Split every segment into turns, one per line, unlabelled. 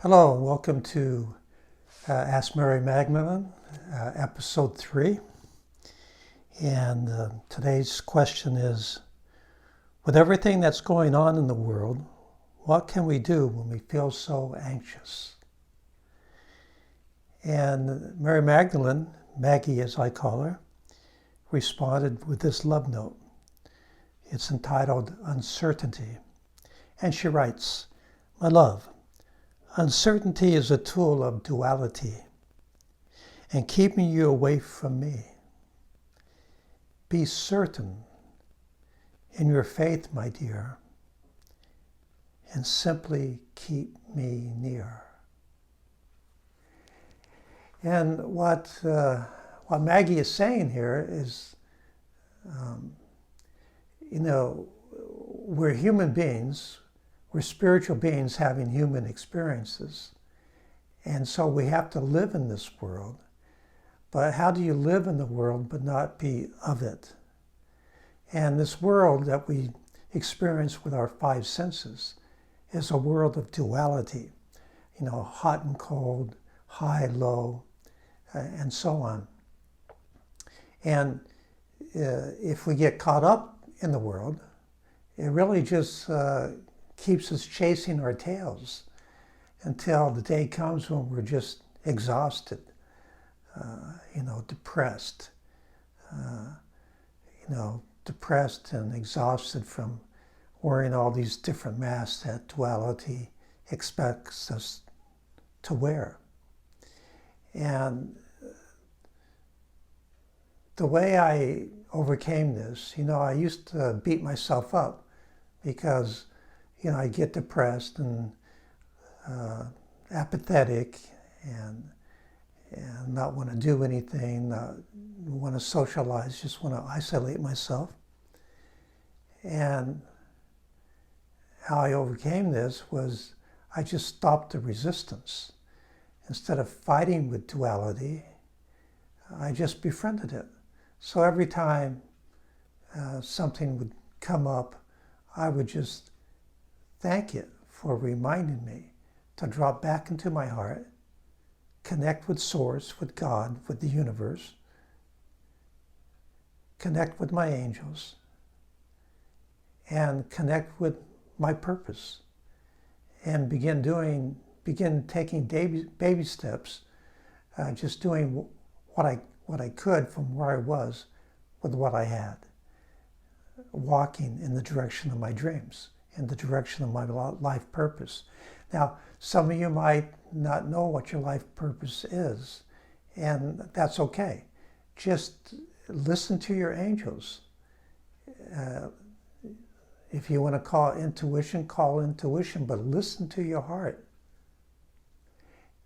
Hello, and welcome to Ask Mary Magdalene, episode 3. And today's question is, with everything that's going on in the world, what can we do when we feel so anxious? And Mary Magdalene, Maggie as I call her, responded with this love note. It's entitled Uncertainty. And she writes, "My love, uncertainty is a tool of duality and keeping you away from me. Be certain in your faith, my dear, and simply keep me near." And what Maggie is saying here is, we're human beings. We're spiritual beings having human experiences. And so we have to live in this world. But how do you live in the world but not be of it? And this world that we experience with our five senses is a world of duality. Hot and cold, high, low, and so on. And if we get caught up in the world, it really just keeps us chasing our tails until the day comes when we're just exhausted, depressed, depressed and exhausted from wearing all these different masks that duality expects us to wear. And the way I overcame this, I used to beat myself up because I get depressed and apathetic and not want to do anything, not want to socialize, just want to isolate myself. And how I overcame this was I just stopped the resistance. Instead of fighting with duality, I just befriended it. So every time something would come up, I would just thank it for reminding me to drop back into my heart, connect with Source, with God, with the universe, connect with my angels, and connect with my purpose, and begin taking baby steps, just doing what I could from where I was with what I had, walking in the direction of my dreams, in the direction of my life purpose. Now, some of you might not know what your life purpose is, and that's okay. Just listen to your angels. If you want to call intuition, but listen to your heart.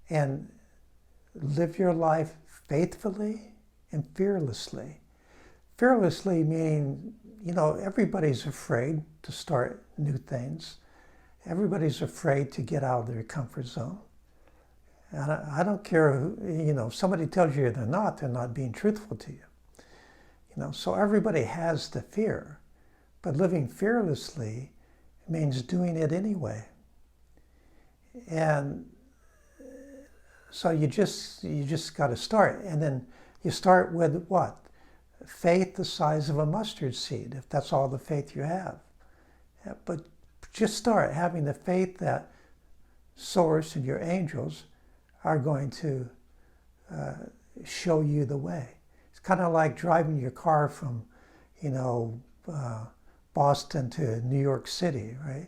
And live your life faithfully and fearlessly. Fearlessly meaning, everybody's afraid to start new things. Everybody's afraid to get out of their comfort zone. And I don't care, if somebody tells you they're not being truthful to you. So everybody has the fear, but living fearlessly means doing it anyway. And so you just got to start. And then you start with what? Faith the size of a mustard seed, if that's all the faith you have. But just start having the faith that Source and your angels are going to show you the way. It's kind of like driving your car from, Boston to New York City, right?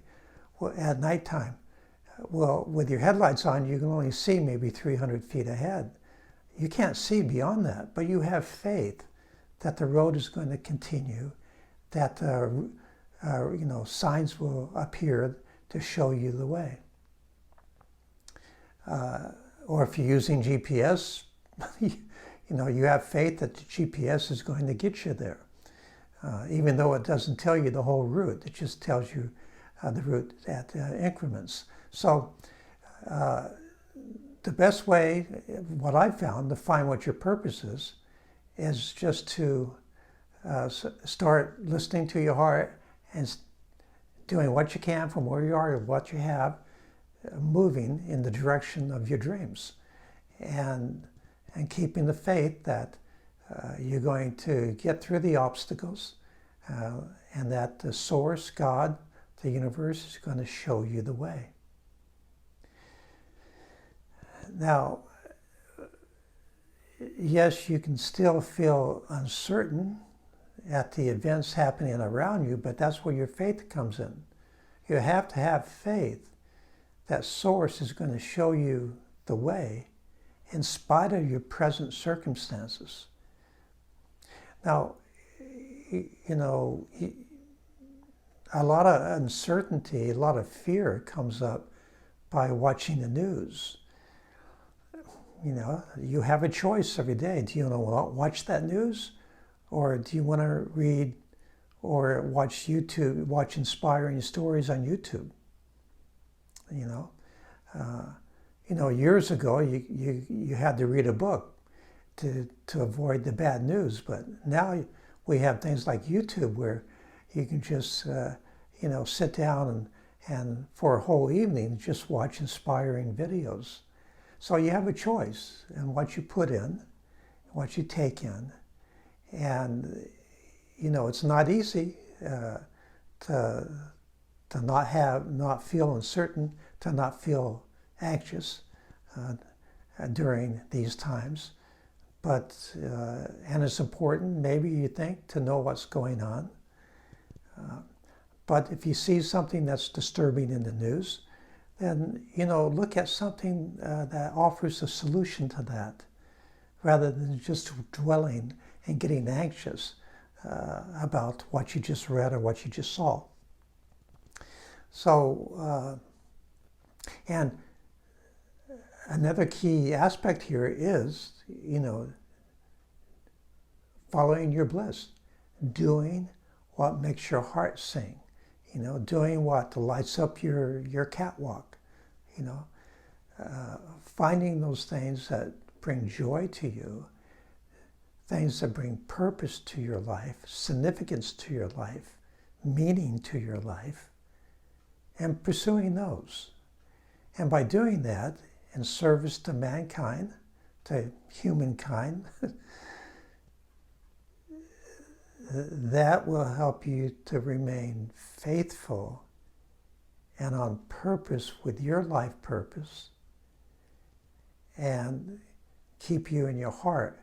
Well, at nighttime. Well, with your headlights on, you can only see maybe 300 feet ahead. You can't see beyond that, but you have faith that the road is going to continue, that signs will appear to show you the way. Or if you're using GPS, you have faith that the GPS is going to get you there. Even though it doesn't tell you the whole route, it just tells you the route at increments. So the best way, what I've found, to find what your purpose is just to start listening to your heart and doing what you can from where you are, what you have, moving in the direction of your dreams, and keeping the faith that you're going to get through the obstacles, and that the source, God, the universe, is going to show you the way. Now, yes, you can still feel uncertain at the events happening around you, but that's where your faith comes in. You have to have faith that source is going to show you the way in spite of your present circumstances. Now, you know, a lot of uncertainty, a lot of fear comes up by watching the news. You know, you have a choice every day. Do you want to watch that news? Or do you want to read or watch YouTube, watch inspiring stories on YouTube? You know, years ago, you had to read a book to avoid the bad news. But now we have things like YouTube where you can just, you know, sit down and for a whole evening just watch inspiring videos. So you have a choice in what you put in, what you take in. And, you know, it's not easy to not feel uncertain, to not feel anxious during these times. But, and it's important, maybe you think, to know what's going on. But if you see something that's disturbing in the news, then, you know, look at something that offers a solution to that, rather than just dwelling and getting anxious about what you just read or what you just saw. So, and another key aspect here is, you know, following your bliss, doing what makes your heart sing, you know, doing what lights up your catwalk, you know, finding those things that bring joy to you, things that bring purpose to your life, significance to your life, meaning to your life, and pursuing those. And by doing that, in service to mankind, to humankind, that will help you to remain faithful and on purpose with your life purpose, and keep you in your heart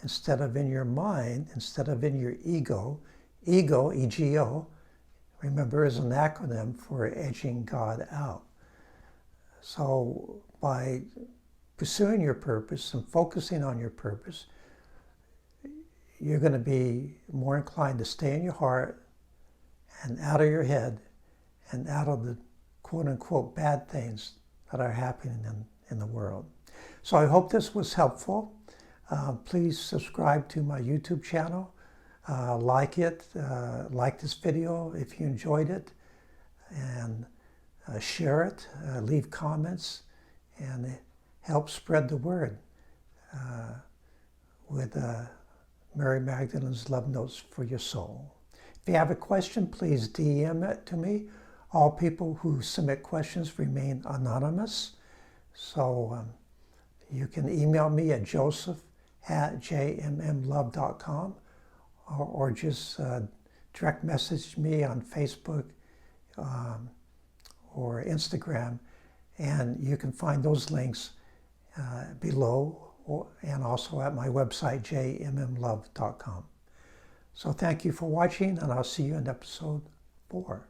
instead of in your mind, instead of in your ego. Ego, E-G-O, remember, is an acronym for edging God out. So by pursuing your purpose and focusing on your purpose, you're going to be more inclined to stay in your heart and out of your head and out of the quote-unquote bad things that are happening in the world. So I hope this was helpful. Please subscribe to my YouTube channel. Like it, like this video if you enjoyed it, and share it, leave comments, and help spread the word with Mary Magdalene's Love Notes for Your Soul. If you have a question, please DM it to me. All people who submit questions remain anonymous, so you can email me at joseph@jmmlove.com, or just direct message me on Facebook or Instagram, and you can find those links below, and also at my website, jmmlove.com. So thank you for watching, and I'll see you in episode 4.